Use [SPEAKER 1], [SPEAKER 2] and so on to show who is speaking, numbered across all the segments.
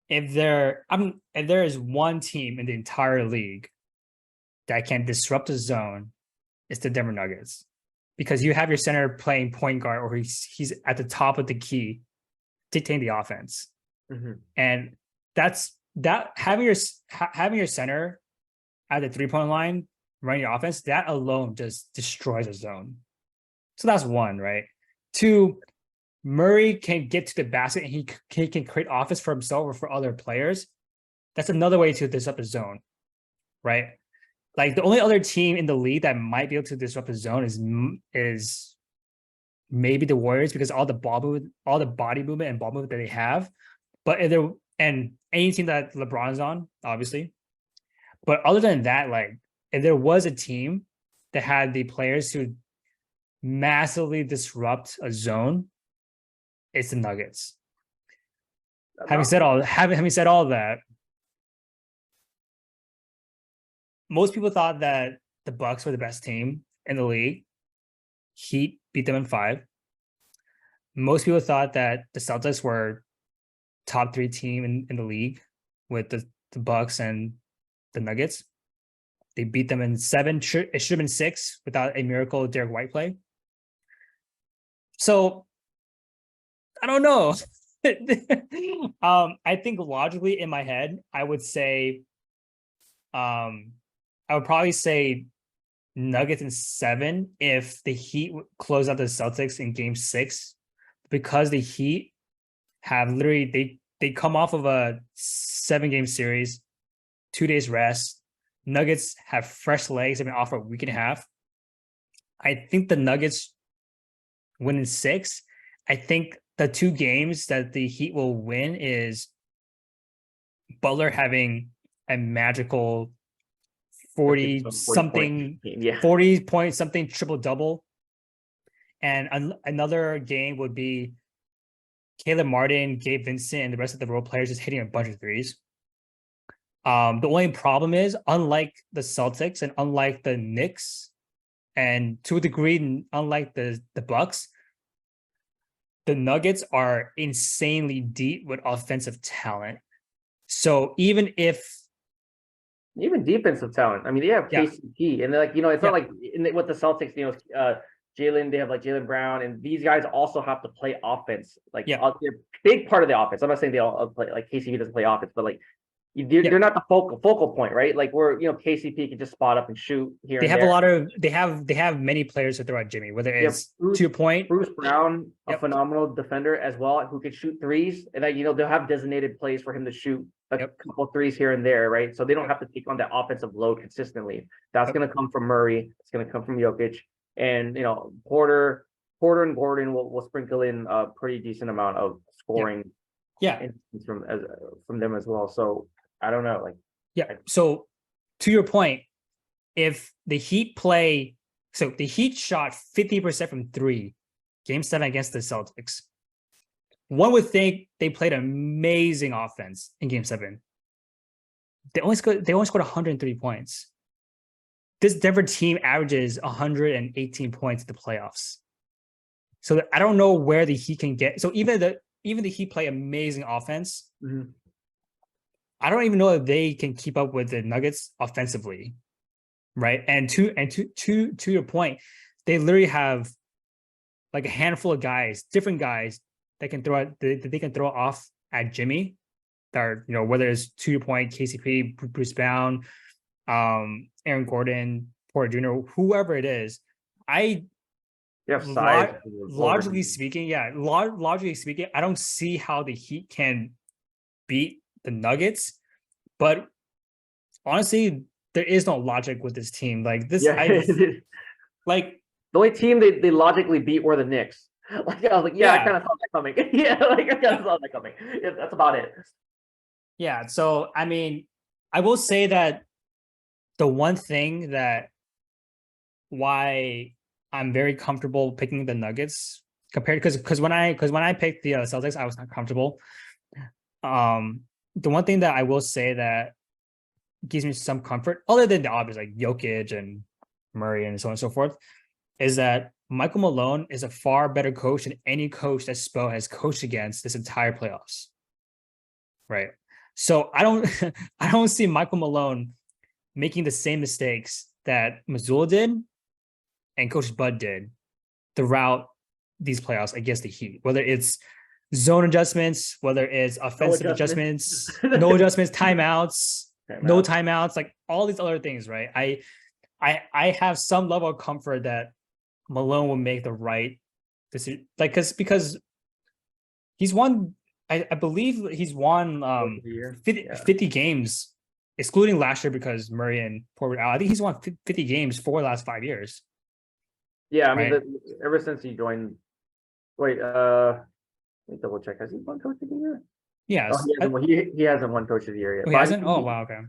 [SPEAKER 1] if there is one team in the entire league that can disrupt the zone, it's the Denver Nuggets. Because you have your center playing point guard, or he's at the top of the key, dictating the offense.
[SPEAKER 2] Mm-hmm.
[SPEAKER 1] And having your center at the 3-point line running your offense, that alone just destroys a zone. So that's one, right? Two, Murray can get to the basket and he can create offense for himself or for other players. That's another way to disrupt the zone, right? Like the only other team in the league that might be able to disrupt the zone is maybe the Warriors, because all the body movement and ball movement that they have. But and any team that LeBron's on, obviously. But other than that, like if there was a team that had the players who massively disrupt a zone, it's the Nuggets. Having said all that, most people thought that the Bucks were the best team in the league. Heat beat them in 5. Most people thought that the Celtics were top 3 team in the league with the Bucks and the Nuggets. They beat them in 7. It should have been 6 without a miracle Derek White play. So I don't know. I think logically in my head, I would say, I would probably say Nuggets in 7 if the Heat close out the Celtics in Game 6, because the Heat have literally they come off of a 7-game series, 2 days rest. Nuggets have fresh legs. They've been off for a week and a half. I think the Nuggets win in 6. I think the 2 games that the Heat will win is Butler having a magical 40 point something triple double, and another game would be Caleb Martin, Gabe Vincent, and the rest of the role players just hitting a bunch of threes. The only problem is, unlike the Celtics and unlike the Knicks, and to a degree, unlike the Bucks, the Nuggets are insanely deep with offensive talent. So even
[SPEAKER 2] defensive talent. I mean, they have KCP, and they're like, it's not like with the Celtics, Jalen, they have like Jalen Brown, and these guys also have to play offense. Like, they're a big part of the offense. I'm not saying they all play, like KCP doesn't play offense, but like they're not the focal point, right? Like KCP can just spot up and shoot here.
[SPEAKER 1] They have they have many players to throw at Jimmy, whether it's to your point,
[SPEAKER 2] Bruce Brown, a phenomenal defender as well, who can shoot threes, and that they'll have designated plays for him to shoot a couple threes here and there, right? So they don't have to take on that offensive load consistently. That's going to come from Murray. It's going to come from Jokic, and Porter and Gordon will sprinkle in a pretty decent amount of scoring. From them as well. So I don't know,
[SPEAKER 1] So to your point, if the Heat the Heat shot 50% from 3, Game 7 against the Celtics. One would think they played amazing offense in Game 7. They only scored 103 points. This Denver team averages 118 points in the playoffs. So I don't know where the Heat can get. So even the Heat play amazing offense.
[SPEAKER 2] Mm-hmm.
[SPEAKER 1] I don't even know if they can keep up with the Nuggets offensively, right? And to your point, they literally have like a handful of guys, different guys that can they can throw off at Jimmy. That are, whether it's to your point, KCP, Bruce Brown, Aaron Gordon, Porter Jr., whoever it is. Logically speaking, I don't see how the Heat can beat the Nuggets, but honestly, there is no logic with this team. Like this, like
[SPEAKER 2] the only team they logically beat were the Knicks. Like I was like, I kind of saw that coming. I kind of saw that coming. That's about it.
[SPEAKER 1] Yeah. So I mean, I will say that the one thing that why I'm very comfortable picking the Nuggets compared because when I picked the Celtics, I was not comfortable. The one thing that I will say that gives me some comfort, other than the obvious like Jokic and Murray and so on and so forth, is that Michael Malone is a far better coach than any coach that Spo has coached against this entire playoffs. Right. So I don't I don't see Michael Malone making the same mistakes that Mazzulla did and Coach Bud did throughout these playoffs against the Heat, whether it's zone adjustments, whether it's offensive adjustments, no adjustments, timeouts, no timeouts, like all these other things, right? I have some level of comfort that Malone will make the right decision, like because he's won. I believe he's won 50 games, excluding last year because Murray and Porter out. I think he's won 50 games for the last 5 years.
[SPEAKER 2] Yeah, I mean, ever since he joined. Wait, let me double check. Has he won Coach of the Year?
[SPEAKER 1] Yes.
[SPEAKER 2] He hasn't won Coach of the Year yet.
[SPEAKER 1] Oh, he hasn't? Oh wow, okay.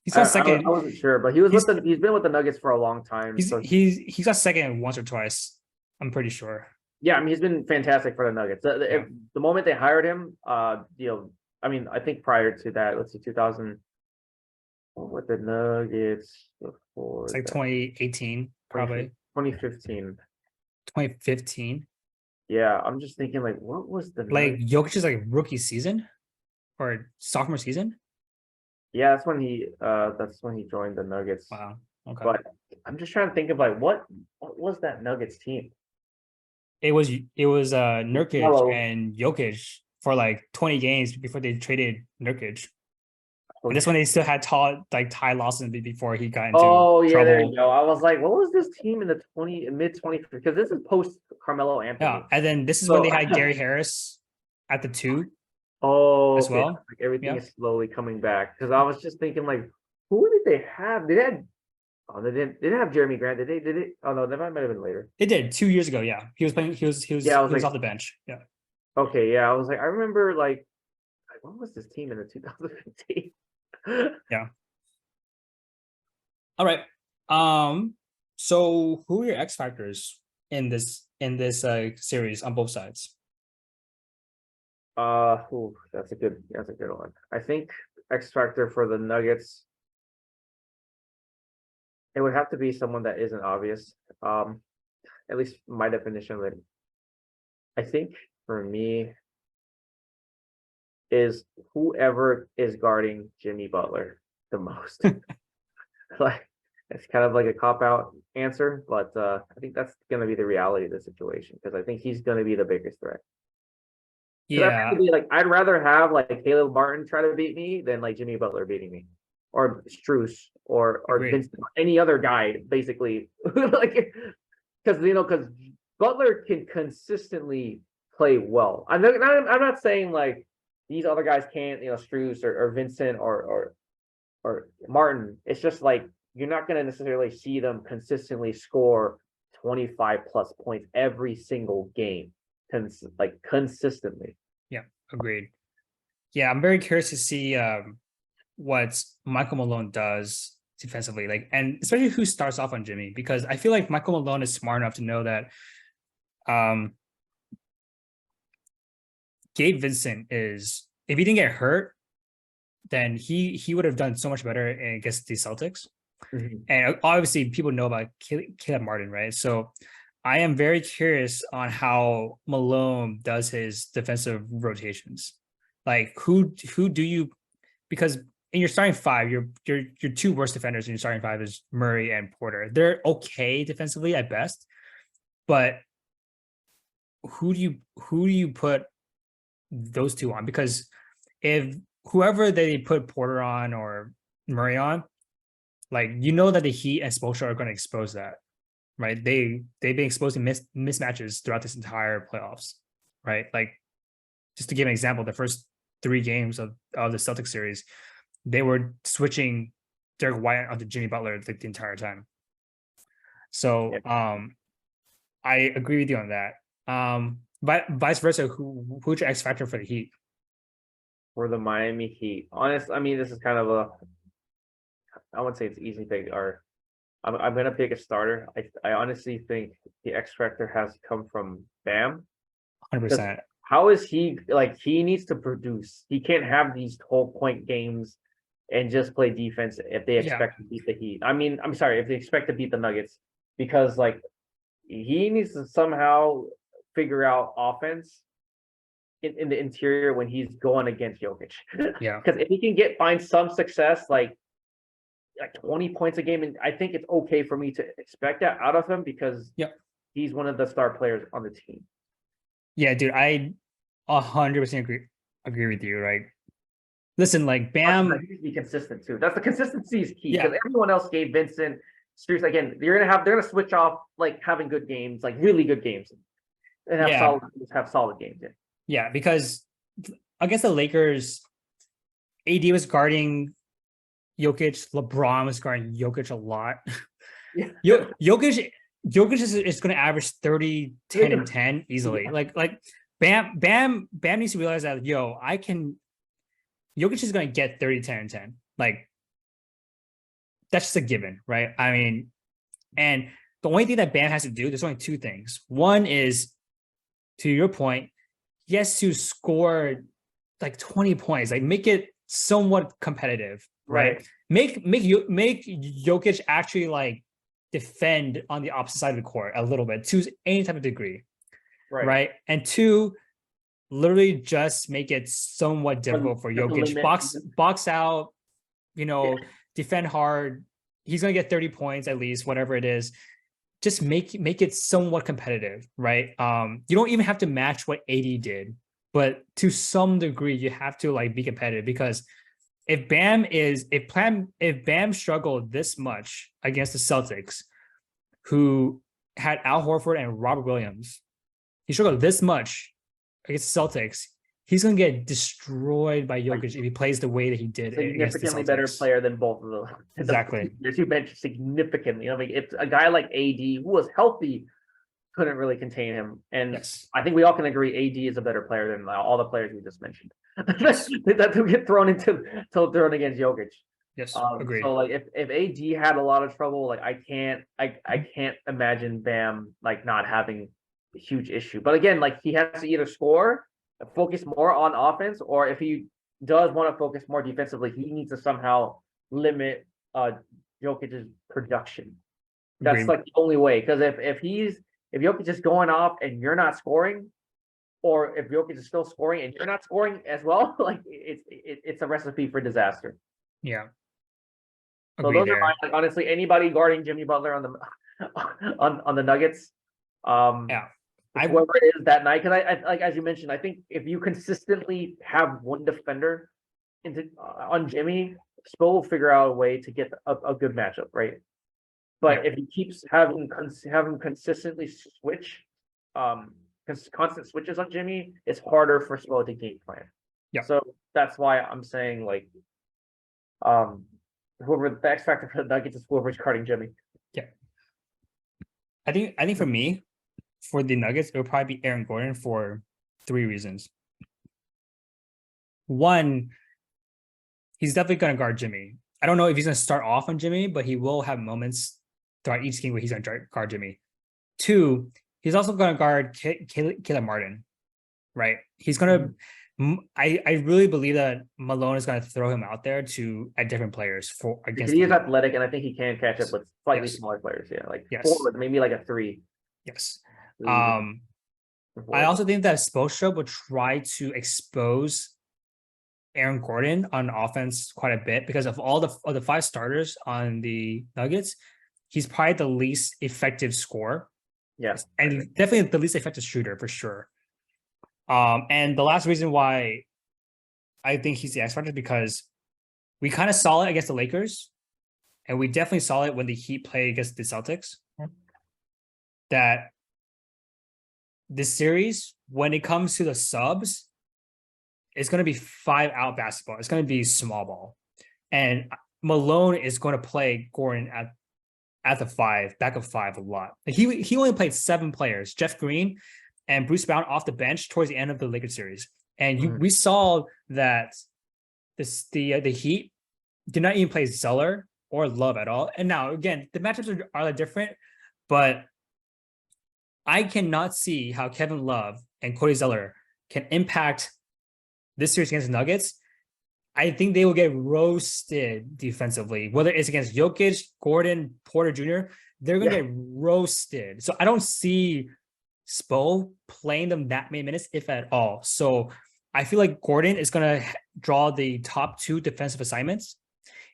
[SPEAKER 1] He's got second.
[SPEAKER 2] I wasn't sure, but he's been with the Nuggets for a long time.
[SPEAKER 1] He's got second once or twice. I'm pretty sure.
[SPEAKER 2] Yeah, I mean, he's been fantastic for the Nuggets. The moment they hired him, I think prior to that, let's see, 2000, what the Nuggets before?
[SPEAKER 1] It's like 2018, probably.
[SPEAKER 2] 2015.
[SPEAKER 1] 2015.
[SPEAKER 2] Yeah, I'm just thinking, like, what was the
[SPEAKER 1] Jokic's like rookie season or sophomore season?
[SPEAKER 2] Yeah, that's when he joined the Nuggets.
[SPEAKER 1] Wow. Okay.
[SPEAKER 2] But I'm just trying to think of like what was that Nuggets team?
[SPEAKER 1] It was Nurkic and Jokic for like 20 games before they traded Nurkic. And this one they still had Ty Lawson before he got into trouble.
[SPEAKER 2] There you go. I was like, what was this team in the mid-20s? Because this is post Carmelo Anthony.
[SPEAKER 1] Yeah, and then this is when they had Gary Harris at the 2.
[SPEAKER 2] Oh,
[SPEAKER 1] as well.
[SPEAKER 2] Like everything is slowly coming back. Because I was just thinking, like, who did they have? They didn't have Jeremy Grant. Did they? Oh no, that might have been later.
[SPEAKER 1] They did 2 years ago. Yeah, he was playing. He was off the bench. Yeah.
[SPEAKER 2] Okay, yeah, I was like, I remember like what was this team in the 2015?
[SPEAKER 1] Yeah. All right. So who are your X factors in this series on both sides?
[SPEAKER 2] That's a good one. I think X factor for the Nuggets, it would have to be someone that isn't obvious. At least my definition of it. I think for me is whoever is guarding Jimmy Butler the most. Like it's kind of like a cop-out answer, but I think that's gonna be the reality of the situation because I think he's gonna be the biggest threat.
[SPEAKER 1] Yeah,
[SPEAKER 2] I'd rather have like Caleb Martin try to beat me than like Jimmy Butler beating me, or Strus, or Vincent, any other guy, basically. Like, because Butler can consistently play well. I'm not saying like these other guys can't, Strus or Vincent or Martin. It's just like you're not going to necessarily see them consistently score 25 plus points every single game. Consistently.
[SPEAKER 1] Yeah, agreed. Yeah, I'm very curious to see what Michael Malone does defensively, and especially who starts off on Jimmy, because I feel like Michael Malone is smart enough to know that Gabe Vincent is, if he didn't get hurt, then he would have done so much better against the Celtics. Mm-hmm. And obviously people know about Caleb Martin, right? So I am very curious on how Malone does his defensive rotations. Like who do you, because in your starting five, your two worst defenders in your starting five is Murray and Porter. They're okay defensively at best, but who do you put those two on? Because if whoever they put Porter on or Murray on, that the Heat and Spoelstra are going to expose that. Right, they've been exposed to mismatches throughout this entire playoffs, right? Like, just to give an example, the first 3 games of the Celtics series, they were switching Derek White onto Jimmy Butler the entire time. So, I agree with you on that. But vice versa, who's your X factor for the Heat?
[SPEAKER 2] For the Miami Heat, honest, I mean, this is kind of I wouldn't say it's easy pick, or I'm gonna pick a starter. I honestly think the X factor has come from Bam.
[SPEAKER 1] 100%.
[SPEAKER 2] How is he he needs to produce? He can't have these whole point games and just play defense if they expect to beat the Heat. I mean, I'm sorry, if they expect to beat the Nuggets, because he needs to somehow figure out offense in the interior when he's going against Jokic.
[SPEAKER 1] Yeah.
[SPEAKER 2] Because if he can find some success, like 20 points a game, and I think it's okay for me to expect that out of him because he's one of the star players on the team.
[SPEAKER 1] Yeah, dude, I 100% agree with you, right? Listen, like Bam,
[SPEAKER 2] be consistent too. That's the consistency is key because
[SPEAKER 1] Yeah.
[SPEAKER 2] everyone else, Gabe Vincent, Streets, again, they're gonna switch off like having good games, like really good games, and have solid games.
[SPEAKER 1] Yeah, because against the Lakers, AD was guarding Jokic, LeBron was guarding Jokic a lot.
[SPEAKER 2] Yeah.
[SPEAKER 1] Jokic is going to average 30, 10, and 10 easily.
[SPEAKER 2] Yeah.
[SPEAKER 1] Like Bam needs to realize that, Jokic is going to get 30, 10, and 10. Like, that's just a given, right? I mean, and the only thing that Bam has to do, there's only two things. One is, to your point, he has to score like 20 points, like make it somewhat competitive, right? Make Jokic actually like defend on the opposite side of the court a little bit to any type of degree, right? And two, literally just make it somewhat difficult for Jokic. Box out, defend hard. He's gonna get 30 points at least, whatever it is. Just make it somewhat competitive, right? You don't even have to match what AD did, but to some degree, you have to like be competitive because if Bam struggled this much against the Celtics, who had Al Horford and Robert Williams, he struggled this much against the Celtics, he's gonna get destroyed by Jokic if he plays the way that he did.
[SPEAKER 2] Significantly better player than both of them.
[SPEAKER 1] Exactly.
[SPEAKER 2] You mentioned significantly. I mean, if a guy like AD who was healthy couldn't really contain him, and I think we all can agree AD is a better player than all the players we just mentioned. That will get thrown against Jokic.
[SPEAKER 1] Yes, agreed.
[SPEAKER 2] So like if AD had a lot of trouble, like I can't imagine Bam like not having a huge issue. But again, like he has to either score, focus more on offense, or if he does want to focus more defensively, he needs to somehow limit Jokic's production. That's like the only way. Because if Jokic is going off and you're not scoring, or if Jokic is still scoring and you're not scoring as well, like it's a recipe for disaster.
[SPEAKER 1] Yeah.
[SPEAKER 2] So those are like, honestly, anybody guarding Jimmy Butler on the on the Nuggets. Whoever it is that night, because I like as you mentioned, I think if you consistently have one defender on Jimmy, Spo will figure out a way to get a good matchup, right? But if he keeps having consistently switch, constant switches on Jimmy, it's harder for Spo to game plan.
[SPEAKER 1] Yeah.
[SPEAKER 2] So that's why I'm saying like, whoever the X factor for the Nuggets is whoever's guarding Jimmy.
[SPEAKER 1] Yeah. I think for me, for the Nuggets, it would probably be Aaron Gordon for 3 reasons. One, he's definitely going to guard Jimmy. I don't know if he's going to start off on Jimmy, but he will have moments throughout each game where he's going to guard Jimmy. 2, he's also going to guard Caleb Martin, right? He's going to. I really believe that Malone is going to throw him out there at different players against.
[SPEAKER 2] He is athletic, and I think he can catch up with slightly smaller players. Yeah, like 4, maybe like a 3.
[SPEAKER 1] Yes. I also think that Spoelstra will try to expose Aaron Gordon on offense quite a bit because of all the 5 starters on the Nuggets, he's probably the least effective scorer.
[SPEAKER 2] Yes,
[SPEAKER 1] and definitely the least effective shooter for sure. And the last reason why I think he's the X factor is because we kind of saw it against the Lakers, and we definitely saw it when the Heat played against the Celtics. That this series, when it comes to the subs, it's going to be 5-out basketball. It's going to be small ball. And Malone is going to play Gordon at the 5, back of 5 a lot. Like he only played 7 players, Jeff Green and Bruce Brown off the bench towards the end of the Lakers series. And we saw that the Heat did not even play Zeller or Love at all. And now, again, the matchups are different, but I cannot see how Kevin Love and Cody Zeller can impact this series against the Nuggets. I think they will get roasted defensively, whether it's against Jokic, Gordon, Porter Jr., they're going to get roasted. So I don't see Spo playing them that many minutes, if at all. So I feel like Gordon is gonna draw the top 2 defensive assignments.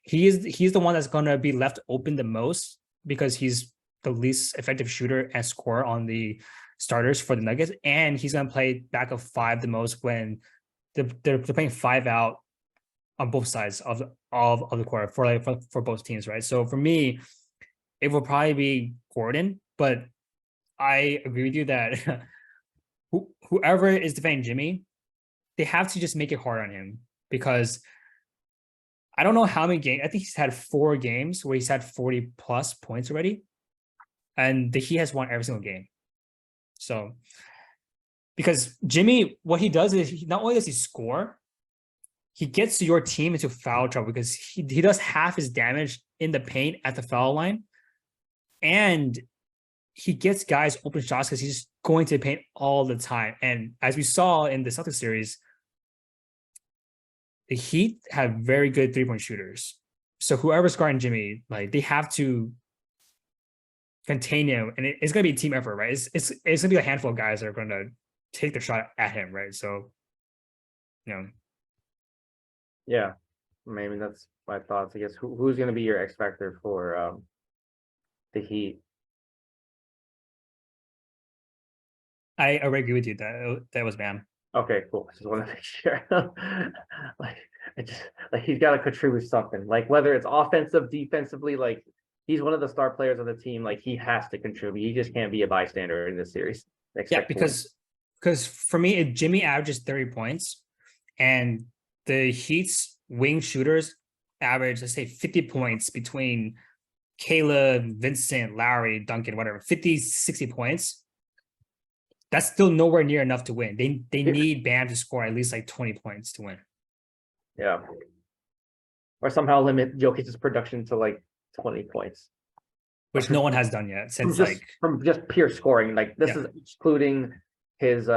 [SPEAKER 1] He's the one that's gonna be left open the most because he's the least effective shooter and scorer on the starters for the Nuggets, and he's gonna play back of 5 the most when they're playing 5 out on both sides of the court for both teams, right? So for me, it will probably be Gordon, but I agree with you that whoever is defending Jimmy, they have to just make it hard on him because I don't know how many games. I think he's had 4 games where he's had 40 plus points already, and he has won every single game. So, because Jimmy, what he does is not only does he score, he gets your team into foul trouble because he does half his damage in the paint at the foul line, and he gets guys open shots because he's going to the paint all the time. And as we saw in the Celtics series, the Heat have very good 3-point shooters. So whoever's guarding Jimmy, like they have to contain him, and it's going to be a team effort, right? It's going to be a handful of guys that are going to take the shot at him, right? So,
[SPEAKER 2] Yeah, maybe that's my thoughts. I guess who's going to be your X factor for the Heat?
[SPEAKER 1] I agree with you that was Bam.
[SPEAKER 2] Okay, cool. I just want to make sure. He's got to contribute something. Like whether it's offensive, defensively, like he's one of the star players on the team. Like he has to contribute. He just can't be a bystander in this series.
[SPEAKER 1] Yeah, because for me, if Jimmy averages 30 points and the Heat's wing shooters average, let's say 50 points between Caleb, Vincent, Lowry, Duncan, whatever, 50, 60 points, that's still nowhere near enough to win. They need Bam to score at least like 20 points to win.
[SPEAKER 2] Yeah. Or somehow limit Jokic's production to like 20 points.
[SPEAKER 1] Which no one has done yet since
[SPEAKER 2] from just pure scoring. Like this is excluding his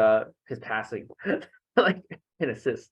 [SPEAKER 2] passing, like in assists.